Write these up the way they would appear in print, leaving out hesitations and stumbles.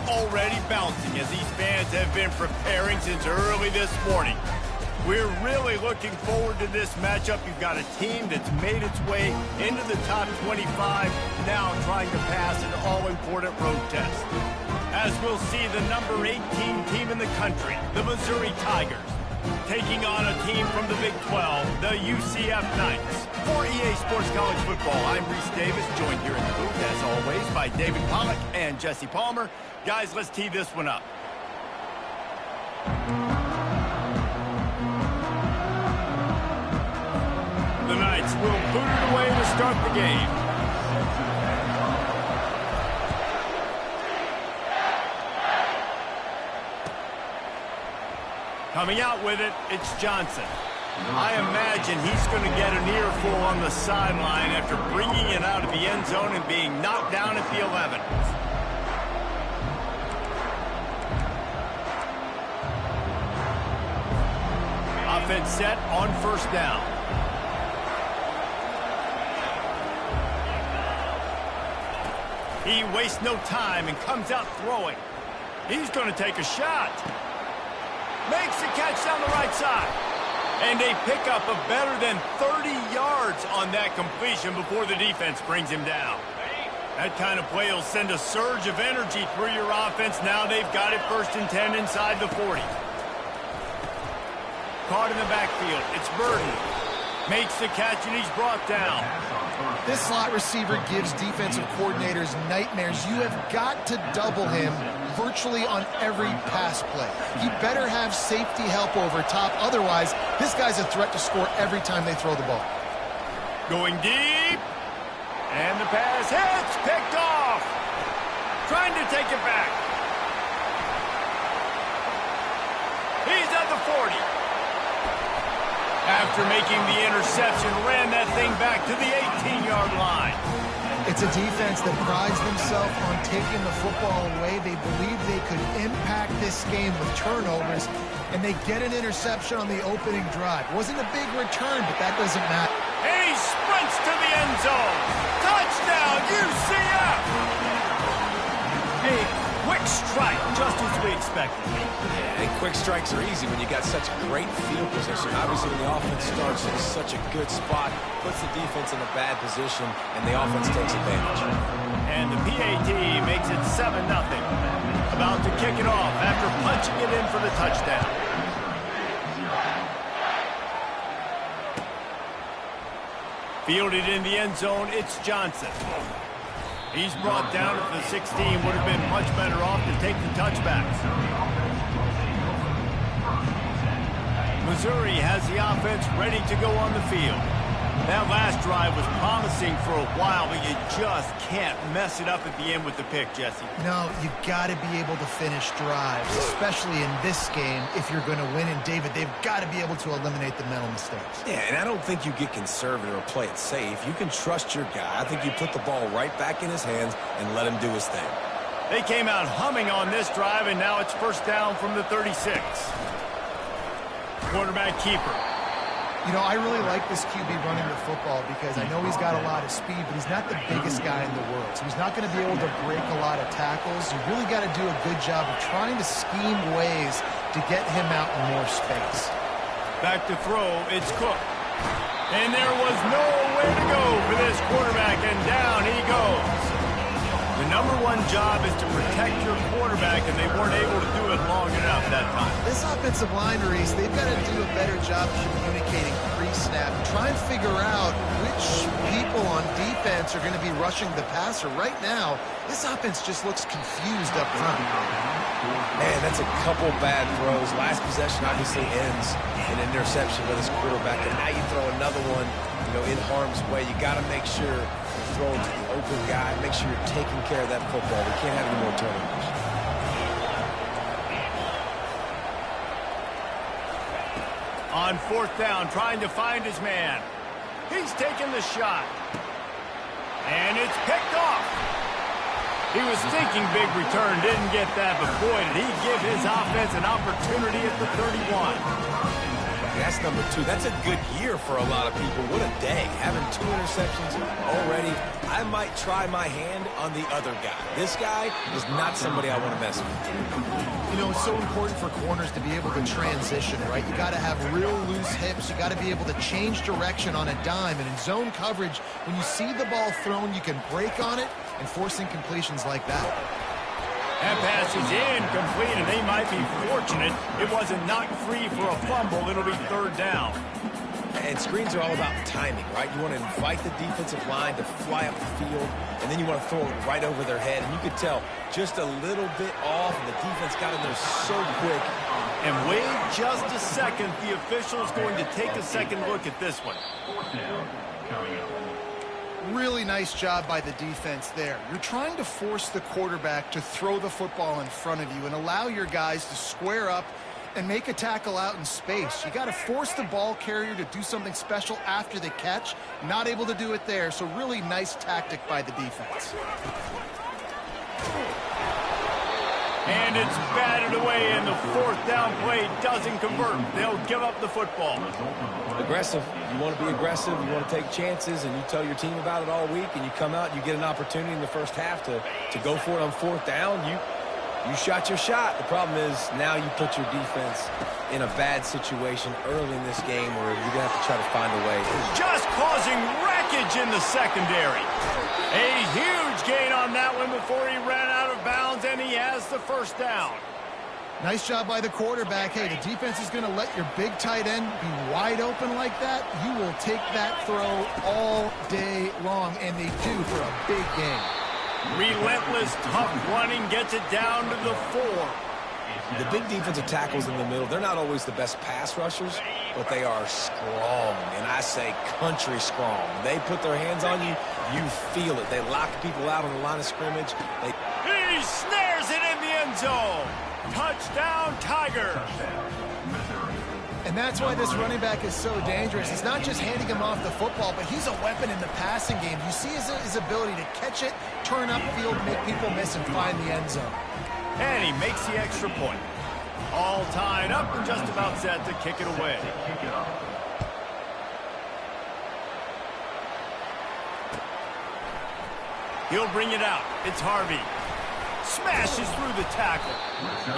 already bouncing as these fans have been preparing since early this morning. We're really looking forward to this matchup. You've got a team that's made its way into the top 25, now trying to pass an all-important road test. As we'll see the number 18 team in the country, the Missouri Tigers, taking on a team from the Big 12, the UCF Knights. For EA Sports College Football, I'm Reese Davis, joined here in the booth, as always, by David Pollack and Jesse Palmer. Guys, let's tee this one up. The Knights will boot it away to start the game. Coming out with it, it's Johnson. I imagine he's going to get an earful on the sideline after bringing it out of the end zone and being knocked down at the 11. Offense set on first down. He wastes no time and comes out throwing. He's going to take a shot. Makes the catch down the right side. And a pickup of better than 30 yards on that completion before the defense brings him down. That kind of play will send a surge of energy through your offense. Now they've got it 1st and 10 inside the 40. Caught in the backfield. It's Burden. Makes the catch and he's brought down. This slot receiver gives defensive coordinators nightmares. You have got to double him virtually on every pass play. He better have safety help over top. Otherwise, this guy's a threat to score every time they throw the ball. Going deep. And the pass hits. Picked off. Trying to take it back. He's at the 40. After making the interception, ran that thing back to the 18-yard line. It's a defense that prides themselves on taking the football away. They believe they could impact this game with turnovers, and they get an interception on the opening drive. Wasn't a big return, but that doesn't matter. And he sprints to the end zone. Touchdown, UCF! A quick strike, just as we expected. Yeah, and quick strikes are easy when you got such great field position. Obviously, when the offense starts in such a good spot, puts the defense in a bad position, and the offense takes advantage. And the PAT makes it 7-0. About to kick it off after punching it in for the touchdown. Fielded in the end zone, it's Johnson. He's brought down at the 16. Would have been much better off to take the touchbacks. Missouri has the offense ready to go on the field. That last drive was promising for a while, but you just can't mess it up at the end with the pick, Jesse. No, you got to be able to finish drives, especially in this game if you're going to win. And, David, they've got to be able to eliminate the mental mistakes. Yeah, and I don't think you get conservative or play it safe. You can trust your guy. I think you put the ball right back in his hands and let him do his thing. They came out humming on this drive, and now it's first down from the 36. Quarterback keeper. You know, I really like this QB running the football because I know he's got a lot of speed, but he's not the biggest guy in the world. So he's not going to be able to break a lot of tackles. You really got to do a good job of trying to scheme ways to get him out in more space. Back to throw, it's Cook. And there was nowhere to go for this quarterback, and down he goes. The number one job is to protect your quarterback, and they weren't able to do it long enough that time. This offensive line, Reese, they've got to do a better job communicating pre-snap. Try and figure out which people on defense are going to be rushing the passer. Right now, this offense just looks confused up front. Man, that's a couple bad throws. Last possession obviously ends in an interception by this quarterback, and now you throw another one, in harm's way. You got to make sure you're throwing to the open guy. Make sure you're taking care of that football. We can't have any more turnovers. On fourth down, trying to find his man. He's taking the shot. And it's picked off. He was thinking big return, didn't get that, but boy, did he give his offense an opportunity at the 31. That's number 2. That's a good year for a lot of people. What a day. Having 2 interceptions already. I might try my hand on the other guy. This guy is not somebody I want to mess with. You know, it's so important for corners to be able to transition, right? You got to have real loose hips. You got to be able to change direction on a dime. And in zone coverage, when you see the ball thrown, you can break on it and force incompletions like that. That pass is incomplete, and they might be fortunate it wasn't knocked free for a fumble. It'll be 3rd down. And screens are all about timing, right? You want to invite the defensive line to fly up the field, and then you want to throw it right over their head. And you could tell just a little bit off, and the defense got in there so quick. And wait just a second. The official's going to take a second look at this one. Really nice job by the defense there. You're trying to force the quarterback to throw the football in front of you and allow your guys to square up and make a tackle out in space. You got to force the ball carrier to do something special after the catch. Not able to do it there, so really nice tactic by the defense. And it's batted away, and the 4th down play doesn't convert. They'll give up the football. Aggressive. You want to be aggressive. You want to take chances, and you tell your team about it all week, and you come out and you get an opportunity in the first half to go for it on 4th down. You shot your shot. The problem is now you put your defense in a bad situation early in this game where you're going to have to try to find a way. Just causing wreckage in the secondary. A huge gain on that one before he ran out of bounds, and he has the 1st down. Nice job by the quarterback. Hey, the defense is going to let your big tight end be wide open like that. You will take that throw all day long, and they do for a big game. Relentless, tough running gets it down to the 4. The big defensive tackles in the middle, they're not always the best pass rushers, but they are strong, and I say country strong. They put their hands on you, you feel it. They lock people out on the line of scrimmage. He snares it in the end zone. Touchdown, Tigers. And that's why this running back is so dangerous. It's not just handing him off the football, but he's a weapon in the passing game. You see his ability to catch it, turn upfield, make people miss, and find the end zone. And he makes the extra point. All tied up and just about set to kick it away. He'll bring it out. It's Harvey. Smashes through the tackle.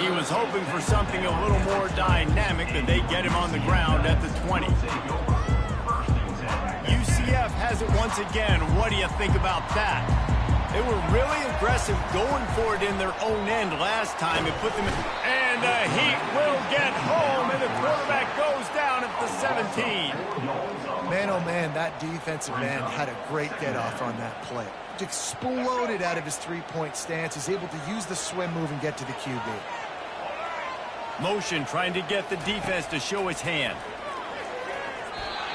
He was hoping for something a little more dynamic, but they get him on the ground at the 20. UCF has it once again. What do you think about that? They were really aggressive going for it in their own end last time. It put them in. And the Heat will get home, and the quarterback goes down at the 17. Man, oh man, that defensive end had a great get-off on that play. Exploded out of his three-point stance. He's able to use the swim move and get to the QB. Motion trying to get the defense to show his hand.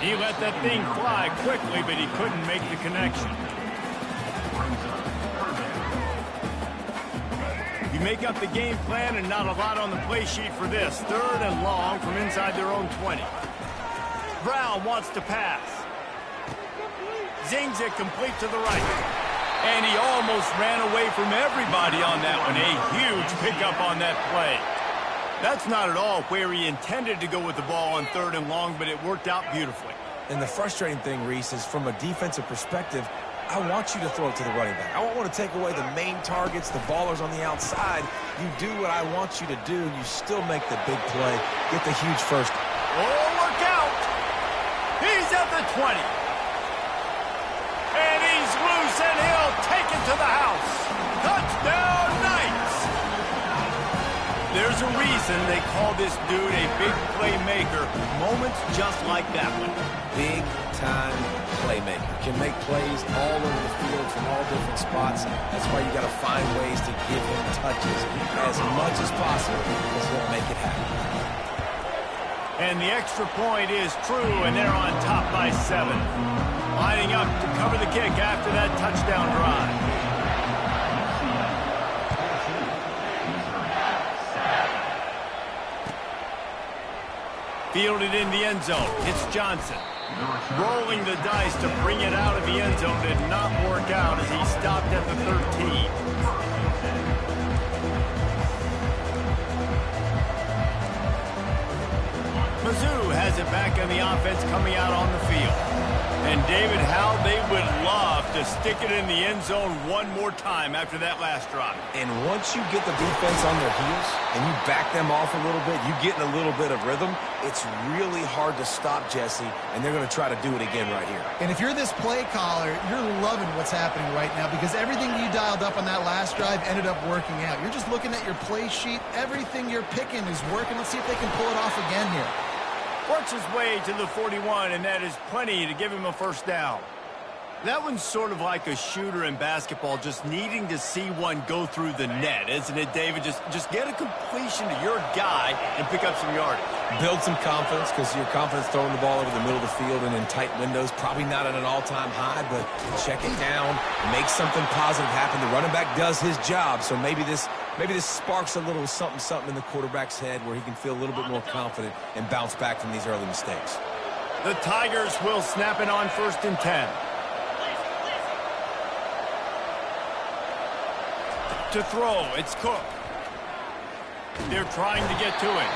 He let that thing fly quickly, but he couldn't make the connection. You make up the game plan and not a lot on the play sheet for this. 3rd and long from inside their own 20. Brown wants to pass. Zings it complete to the right. And he almost ran away from everybody on that one. A huge pickup on that play. That's not at all where he intended to go with the ball on 3rd and long, but it worked out beautifully. And the frustrating thing, Reese, is from a defensive perspective, I want you to throw it to the running back. I want to take away the main targets, the ballers on the outside. You do what I want you to do, and you still make the big play. Get the huge first. Oh, look out! He's at the 20. And he's loose, and he'll take it to the house. Touchdown, Knights! There's a reason they call this dude a big playmaker. Moments just like that one. Big-time playmaker. Can make plays all over the field from all different spots. That's why you got to find ways to give him touches as much as possible because he'll make it happen. And the extra point is true, and they're on top by 7. Lining up to cover the kick after that touchdown drive. Fielded in the end zone. It's Johnson. Rolling the dice to bring it out of the end zone did not work out as he stopped at the 13. Bazoo has it back on the offense coming out on the field. And David, how they would love to stick it in the end zone one more time after that last drive. And once you get the defense on their heels and you back them off a little bit, you get in a little bit of rhythm, it's really hard to stop Jesse, and they're going to try to do it again right here. And if you're this play caller, you're loving what's happening right now because everything you dialed up on that last drive ended up working out. You're just looking at your play sheet. Everything you're picking is working. Let's see if they can pull it off again here. Works his way to the 41, and that is plenty to give him a first down. That one's sort of like a shooter in basketball, just needing to see one go through the net, isn't it, David? Just get a completion to your guy and pick up some yardage. Build some confidence because your confidence throwing the ball over the middle of the field and in tight windows, probably not at an all-time high, but check it down, make something positive happen. The running back does his job, so maybe this sparks a little something in the quarterback's head where he can feel a little bit more confident and bounce back from these early mistakes. The Tigers will snap it on 1st and 10. To throw, it's Cook. They're trying to get to it.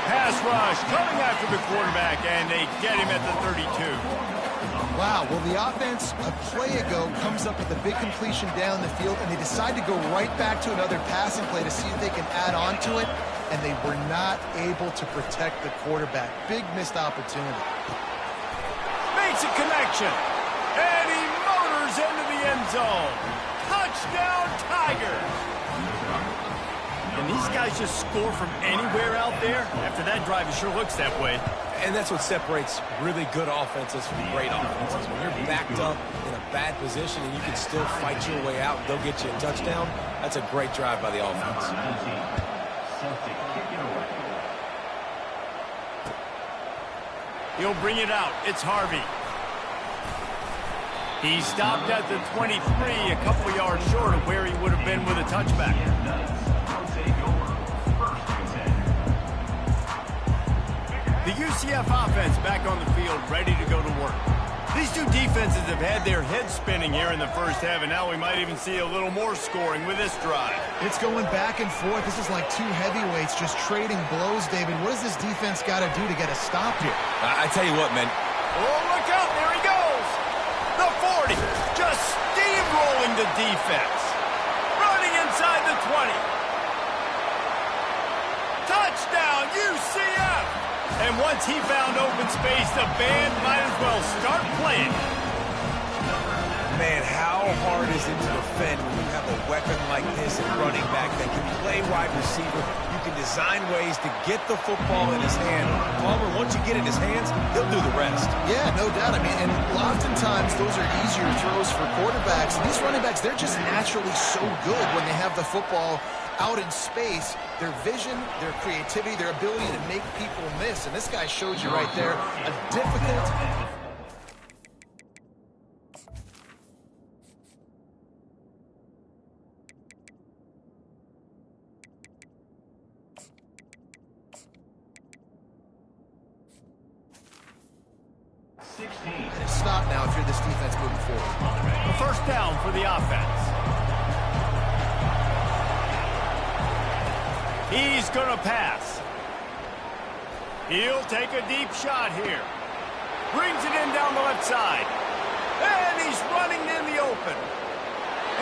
Pass rush coming after the quarterback, and they get him at the 32. Wow, well, the offense a play ago comes up with a big completion down the field, and they decide to go right back to another passing play to see if they can add on to it, and they were not able to protect the quarterback. Big missed opportunity. Makes a connection, and he motors into the end zone. Touchdown, Tigers! And these guys just score from anywhere out there? After that drive, it sure looks that way. And that's what separates really good offenses from great offenses. When you're backed up in a bad position and you can still fight your way out and they'll get you a touchdown, that's a great drive by the offense. He'll bring it out. It's Harvey. He stopped at the 23, a couple yards short of where he would have been with a touchback. The UCF offense back on the field, ready to go to work. These two defenses have had their heads spinning here in the first half, and now we might even see a little more scoring with this drive. It's going back and forth. This is like two heavyweights just trading blows, David. What does this defense got to do to get a stop here? I tell you what, man. Oh, look out. There he goes. The 40, just steamrolling the defense. Running inside the 20. Touchdown, UCF! And once he found open space, the band might as well start playing. Man, how hard is it to defend when you have a weapon like this at running back that can play wide receiver? You can design ways to get the football in his hand. Palmer, once you get it in his hands, he'll do the rest. Yeah, no doubt. I mean, and oftentimes those are easier throws for quarterbacks. These running backs, they're just naturally so good when they have the football out in space. Their vision, their creativity, their ability to make people miss. And this guy showed you right there a difficult... Stop now if you're this defense moving forward. A first down for the offense. He's going to pass. He'll take a deep shot here. Brings it in down the left side. And he's running in the open.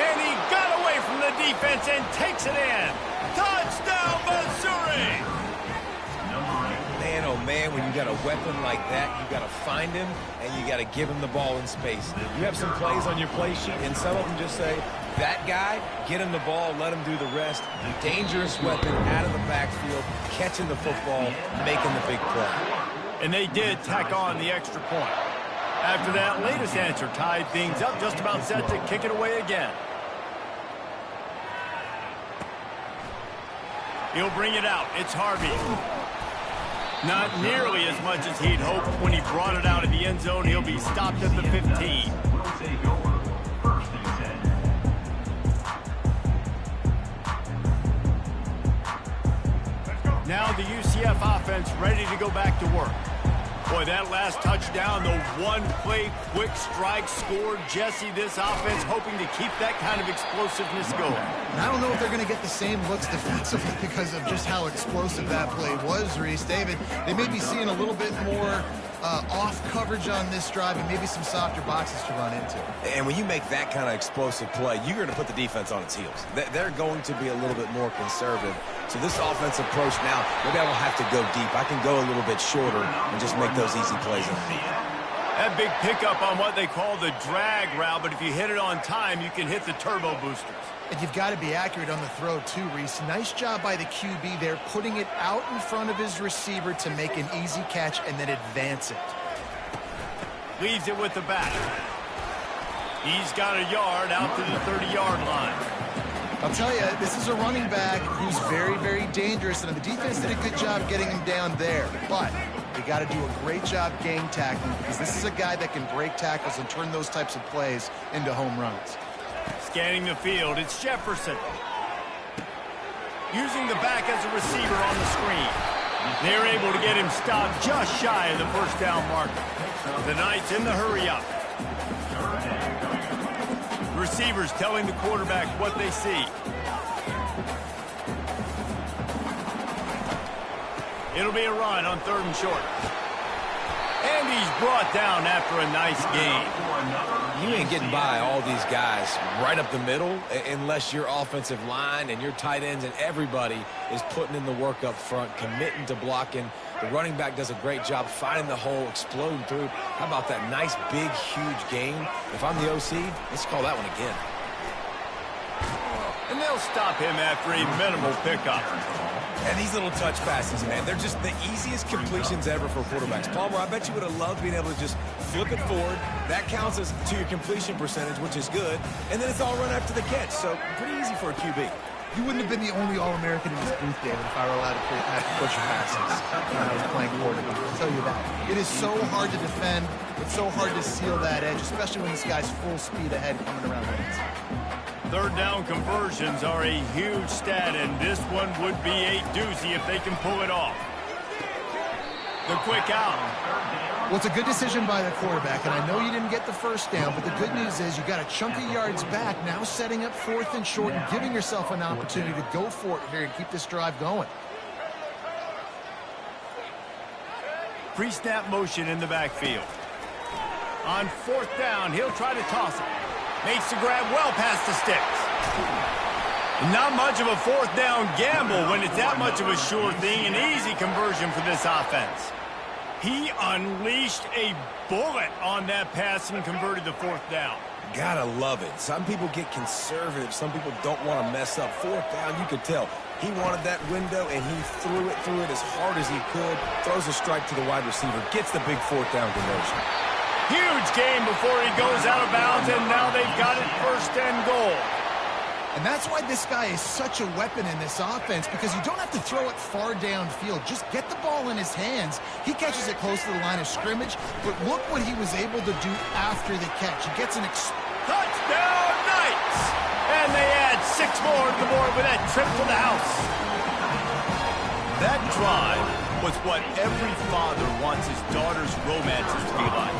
And he got away from the defense and takes it in. Touchdown, Missouri! Man, oh man, when you got a weapon like that, you got to find him and you got to give him the ball in space. You have some plays on your play sheet, and some of them just say, that guy, get him the ball, let him do the rest. Dangerous weapon out of the backfield, catching the football, making the big play. And they did tack on the extra point. After that latest answer tied things up, just about set to kick it away again. He'll bring it out. It's Harvey. Not nearly as much as he'd hoped when he brought it out of the end zone. He'll be stopped at the 15. Now the UCF offense ready to go back to work. Boy, that last touchdown, the one-play quick strike scored. Jesse, this offense hoping to keep that kind of explosiveness going. And I don't know if they're going to get the same looks defensively because of just how explosive that play was, Reese. David, they may be seeing a little bit more off coverage on this drive and maybe some softer boxes to run into. And when you make that kind of explosive play, you're going to put the defense on its heels. They're going to be a little bit more conservative. So this offensive approach now, maybe I don't have to go deep. I can go a little bit shorter and just make those easy plays underneath. That big pickup on what they call the drag route, but if you hit it on time, you can hit the turbo boosters. And you've got to be accurate on the throw, too, Reese. Nice job by the QB there, putting it out in front of his receiver to make an easy catch and then advance it. Leaves it with the back. He's got a yard out to the 30-yard line. I'll tell you, this is a running back who's very, very dangerous, and the defense did a good job getting him down there. But they got to do a great job gang tackling because this is a guy that can break tackles and turn those types of plays into home runs. Scanning the field, it's Jefferson. Using the back as a receiver on the screen. They're able to get him stopped just shy of the first down marker. The Knights in the hurry-up. Receivers telling the quarterback what they see. It'll be a run on 3rd and short. And he's brought down after a nice gain. You ain't getting by all these guys right up the middle unless your offensive line and your tight ends and everybody is putting in the work up front, committing to blocking. The running back does a great job finding the hole, exploding through. How about that nice, big, huge gain? If I'm the OC, let's call that one again. And they'll stop him after a minimal pickup. And these little touch passes, man, they're just the easiest completions ever for quarterbacks. Palmer, I bet you would have loved being able to just flip it forward. That counts as to your completion percentage, which is good. And then it's all run after the catch, so pretty easy for a QB. You wouldn't have been the only All-American in this booth, David, if I were allowed to push passes when I was playing quarterback. I'll tell you that. It is so hard to defend. It's so hard to seal that edge, especially when this guy's full speed ahead coming around the inside. 3rd down conversions are a huge stat, and this one would be a doozy if they can pull it off. The quick out. Well, it's a good decision by the quarterback, and I know you didn't get the first down, but the good news is you got a chunk of yards back, now setting up 4th and short and giving yourself an opportunity to go for it here and keep this drive going. Pre-snap motion in the backfield. On 4th down, he'll try to toss it. Makes the grab well past the sticks. Not much of a 4th down gamble when it's that much of a sure thing. An easy conversion for this offense. He unleashed a bullet on that pass and converted the 4th down. Gotta love it. Some people get conservative. Some people don't want to mess up. 4th down, you could tell. He wanted that window, and he threw it as hard as he could. Throws a strike to the wide receiver. Gets the big 4th down conversion. Huge gain before he goes out of bounds, and now they've got it 1st and goal. And that's why this guy is such a weapon in this offense, because you don't have to throw it far downfield. Just get the ball in his hands. He catches it close to the line of scrimmage, but look what he was able to do after the catch. He gets an touchdown Knights! And they add 6 more to the board with that trip to the house. That drive was what every father wants his daughter's romances to be like.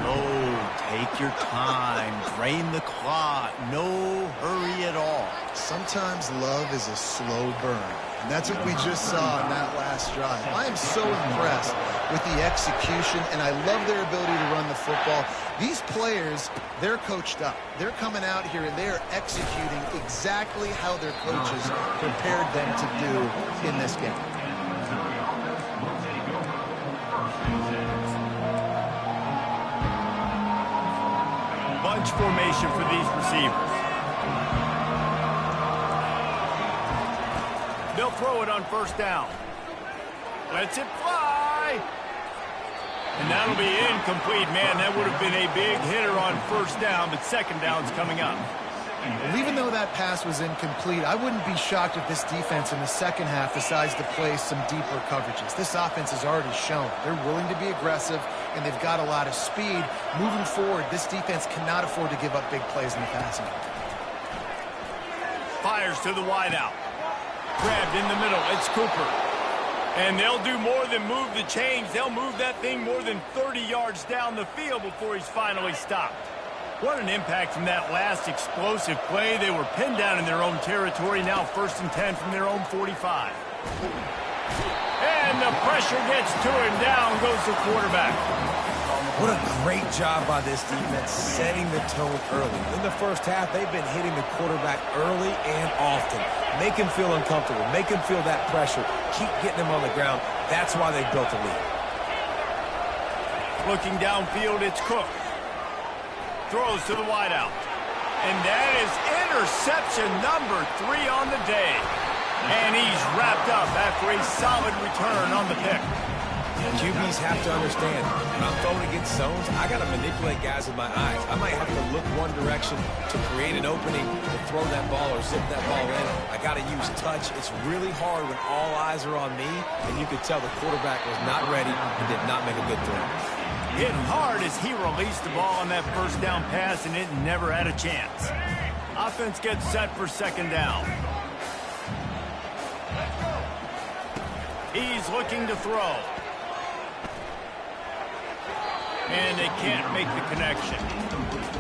Slow, take your time, drain the clock, no hurry at all. Sometimes love is a slow burn, and that's what we just saw in that last drive. I am so impressed with the execution, and I love their ability to run the football. These players, they're coached up. They're coming out here, and they're executing exactly how their coaches prepared them to do in this game. Bunch formation for these receivers. They'll throw it on 1st down. Lets it fly. And that'll be incomplete. Man, that would have been a big hitter on 1st down, but 2nd down's coming up. Well, even though that pass was incomplete, I wouldn't be shocked if this defense in the 2nd half decides to play some deeper coverages. This offense has already shown they're willing to be aggressive, and they've got a lot of speed. Moving forward, this defense cannot afford to give up big plays in the passing game. Fires to the wideout. Grabbed in the middle. It's Cooper. And they'll do more than move the chains. They'll move that thing more than 30 yards down the field before he's finally stopped. What an impact from that last explosive play. They were pinned down in their own territory. Now 1st and 10 from their own 45. And the pressure gets to him. Down goes the quarterback. What a great job by this defense setting the tone early. In the first half, they've been hitting the quarterback early and often. Make him feel uncomfortable. Make him feel that pressure. Keep getting him on the ground. That's why they've built a lead. Looking downfield, it's Cook. Throws to the wideout. And that is interception number 3 on the day. And he's wrapped up after a solid return on the pick. QBs have to understand, when I'm throwing against zones, I got to manipulate guys with my eyes. I might have to look one direction to create an opening to throw that ball or zip that ball in. I got to use touch. It's really hard when all eyes are on me, and you could tell the quarterback was not ready and did not make a good throw. Hit hard as he released the ball on that 1st down pass, and it never had a chance. Offense gets set for 2nd down. He's looking to throw. And they can't make the connection.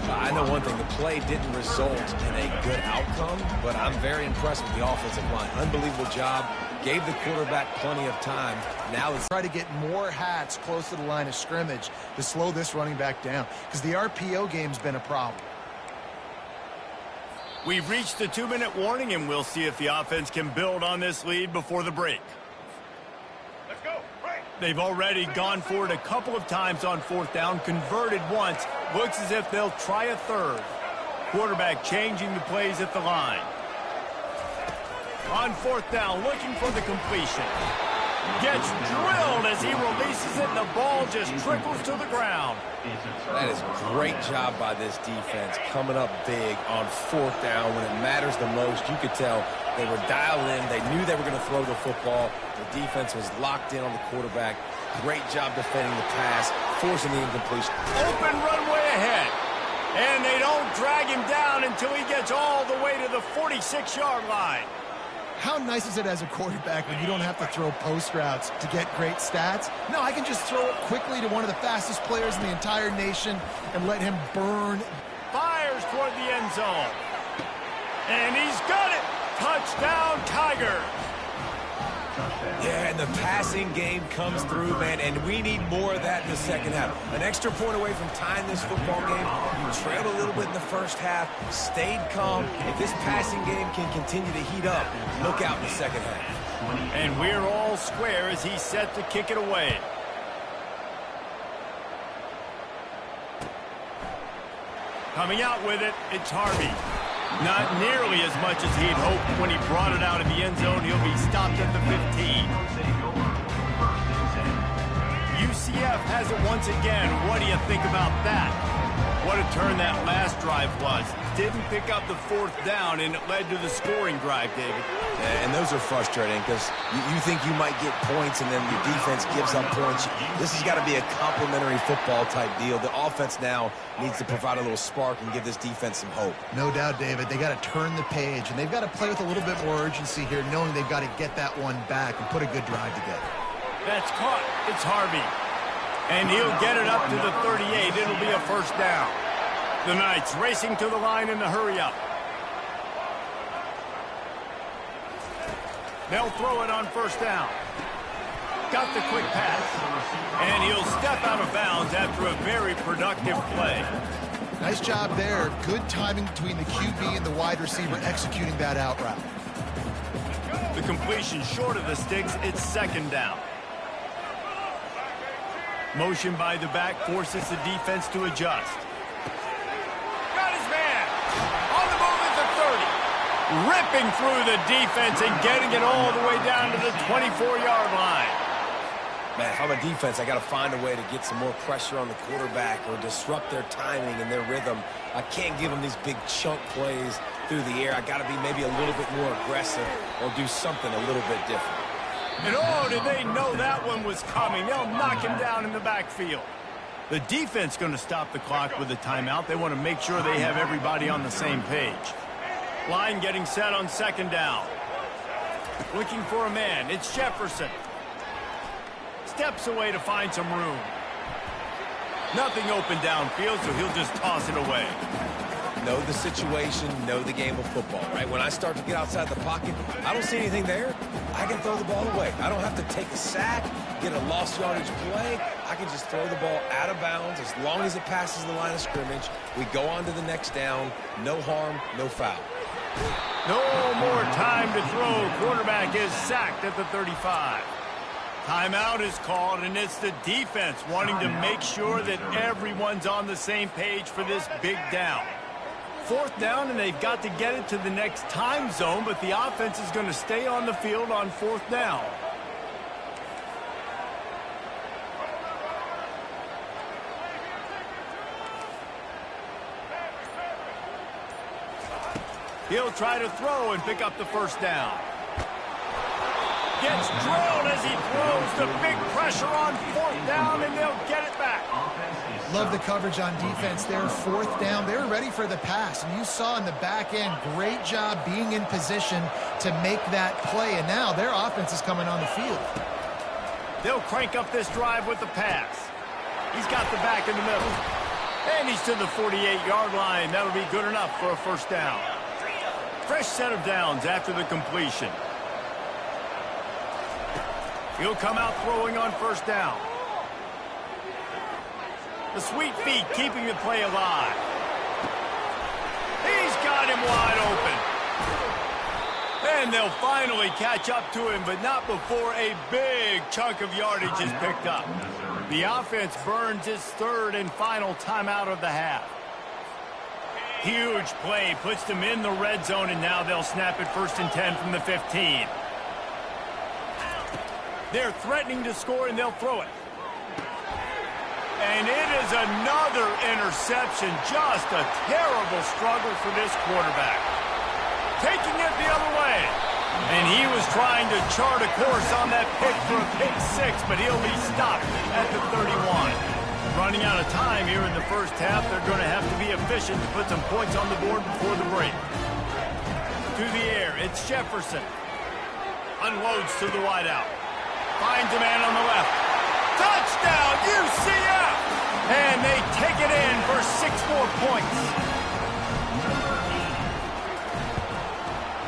I know one thing, the play didn't result in a good outcome, but I'm very impressed with the offensive line. Unbelievable job. Gave the quarterback plenty of time. Now let's try to get more hats close to the line of scrimmage to slow this running back down, because the RPO game's been a problem. We've reached the 2-minute warning, and we'll see if the offense can build on this lead before the break. They've already gone for it a couple of times on 4th down, converted once. Looks as if they'll try a 3rd. Quarterback changing the plays at the line. On 4th down, looking for the completion. Gets drilled as he releases it, and the ball just trickles to the ground. That is a great job by this defense, coming up big on 4th down when it matters the most. You could tell they were dialed in. They knew they were going to throw the football. The defense was locked in on the quarterback. Great job defending the pass, forcing the incompletion. Open runway ahead. And they don't drag him down until he gets all the way to the 46-yard line. How nice is it as a quarterback when you don't have to throw post routes to get great stats? No, I can just throw it quickly to one of the fastest players in the entire nation and let him burn. Fires toward the end zone. And he's got it. Touchdown, Tiger. Yeah, and the passing game comes through, man, and we need more of that in the 2nd half. An extra point away from tying this football game. You trailed a little bit in the 1st half, stayed calm. If this passing game can continue to heat up, look out in the 2nd half. And we're all square as he's set to kick it away. Coming out with it, it's Harvey. Not nearly as much as he'd hoped when he brought it out of the end zone. He'll be stopped at the 15. UCF has it once again. What do you think about that? What a turn that last drive was. Didn't pick up the 4th down, and it led to the scoring drive, David. Yeah, and those are frustrating because you think you might get points and then your defense gives up points. This has got to be a complimentary football type deal. The offense now needs to provide a little spark and give this defense some hope. No doubt, David. They got to turn the page, and they've got to play with a little bit more urgency here, knowing they've got to get that one back and put a good drive together. That's caught. It's Harvey. And he'll get it up to the 38. It'll be a 1st down. The Knights racing to the line in the hurry-up. They'll throw it on 1st down. Got the quick pass. And he'll step out of bounds after a very productive play. Nice job there. Good timing between the QB and the wide receiver executing that out route. The completion short of the sticks. It's 2nd down. Motion by the back forces the defense to adjust. Got his man. On the move at the 30. Ripping through the defense and getting it all the way down to the 24-yard line. Man, if I'm a defense, I got to find a way to get some more pressure on the quarterback or disrupt their timing and their rhythm. I can't give them these big chunk plays through the air. I got to be maybe a little bit more aggressive or do something a little bit different. And oh, did they know that one was coming. They'll knock him down in the backfield. The defense going to stop the clock with a timeout. They want to make sure they have everybody on the same page. Line getting set on 2nd down. Looking for a man. It's Jefferson. steps away to find some room. Nothing open downfield, so he'll just toss it away. Know the situation, know the game of football, right? When I start to get outside the pocket, I don't see anything there. I can throw the ball away. I don't have to take a sack, get a lost yardage play. I can just throw the ball out of bounds as long as it passes the line of scrimmage. We go on to the next down. No harm, no foul. No more time to throw. Quarterback is sacked at the 35. Timeout is called, and it's the defense wanting to make sure that everyone's on the same page for this big down. 4th down, and they've got to get it to the next time zone, but the offense is going to stay on the field on 4th down. He'll try to throw and pick up the 1st down. Gets drilled as he throws. The big pressure on 4th down, and they'll get it back. Love the coverage on defense there. 4th down. They're ready for the pass. And you saw in the back end, great job being in position to make that play. And now their offense is coming on the field. They'll crank up this drive with the pass. He's got the back in the middle. And he's to the 48-yard line. That'll be good enough for a 1st down. Fresh set of downs after the completion. He'll come out throwing on 1st down. The sweet feet keeping the play alive. He's got him wide open. And they'll finally catch up to him, but not before a big chunk of yardage is picked up. The offense burns its 3rd and final timeout of the half. Huge play puts them in the red zone, and now they'll snap it 1st and 10 from the 15. They're threatening to score, and they'll throw it. And it is another interception. Just a terrible struggle for this quarterback. Taking it the other way. And he was trying to chart a course on that pick for a pick 6, but he'll be stopped at the 31. Running out of time here in the 1st half. They're going to have to be efficient to put some points on the board before the break. To the air, it's Jefferson. Unloads to the wideout. Finds a man on the left. Touchdown, UCF! And they take it in for 6 more points.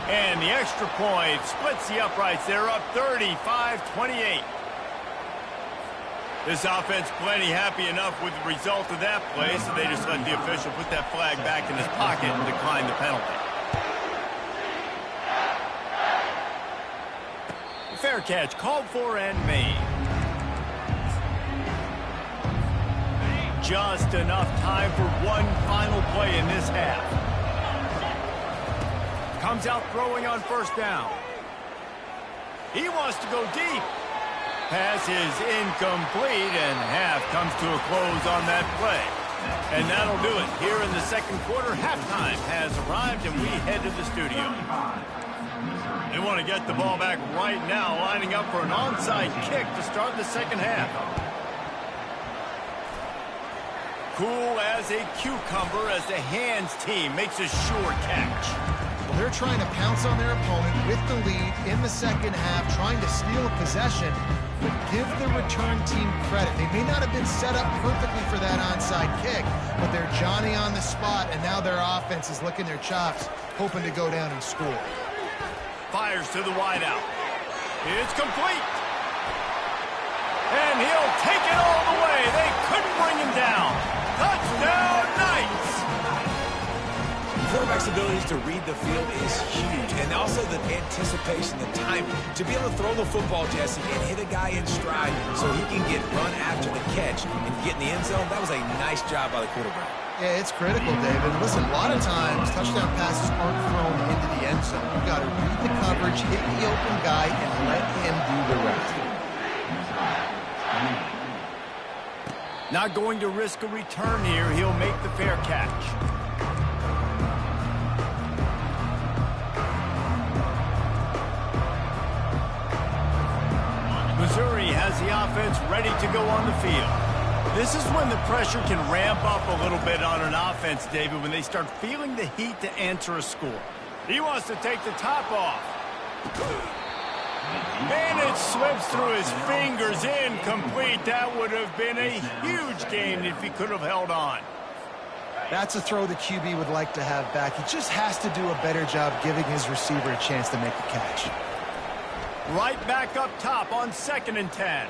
And the extra point splits the uprights. They're up 35-28. This offense plenty happy enough with the result of that play, so they just let the official put that flag back in his pocket and decline the penalty. Fair catch called for and made. Just enough time for one final play in this half. Comes out throwing on 1st down. He wants to go deep. Pass is incomplete, and half comes to a close on that play. And that'll do it. Here in the 2nd quarter, halftime has arrived, and we head to the studio. They want to get the ball back right now, lining up for an onside kick to start the 2nd half. Cool as a cucumber as the hands team makes a sure catch. Well, they're trying to pounce on their opponent with the lead in the 2nd half, trying to steal a possession, but give the return team credit. They may not have been set up perfectly for that onside kick, but they're Johnny on the spot, and now their offense is licking their chops, hoping to go down and score. Fires to the wideout. It's complete. And he'll take it all the way. They couldn't bring him down. Touchdown, Knights! Quarterback's abilities to read the field is huge, and also the anticipation, the timing. To be able to throw the football, Jesse, and hit a guy in stride so he can get run after the catch and get in the end zone, that was a nice job by the quarterback. Yeah, it's critical, David. Listen, a lot of times, touchdown passes aren't thrown into the end zone. You've got to read the coverage, hit the open guy, and let him do the rest. Not going to risk a return here. He'll make the fair catch. Missouri has the offense ready to go on the field. This is when the pressure can ramp up a little bit on an offense, David, when they start feeling the heat to answer a score. He wants to take the top off. And it slips through his fingers, incomplete. That would have been a huge gain if he could have held on. That's a throw the QB would like to have back. He just has to do a better job giving his receiver a chance to make the catch. Right back up top on 2nd and 10.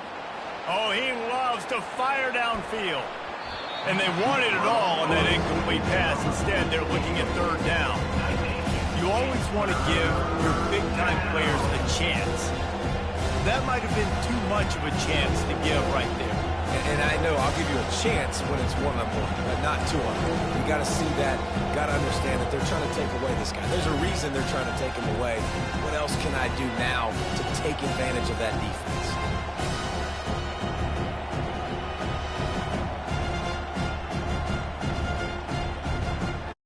Oh, he loves to fire downfield. And they wanted it all on that incomplete pass. Instead, they're looking at 3rd down. You always want to give your big-time players a chance. That might have been too much of a chance to give right there. And I know I'll give you a chance when it's 1-on-1, but not 2-on-1. You got to see that. Got to understand that they're trying to take away this guy. There's a reason they're trying to take him away. What else can I do now to take advantage of that defense?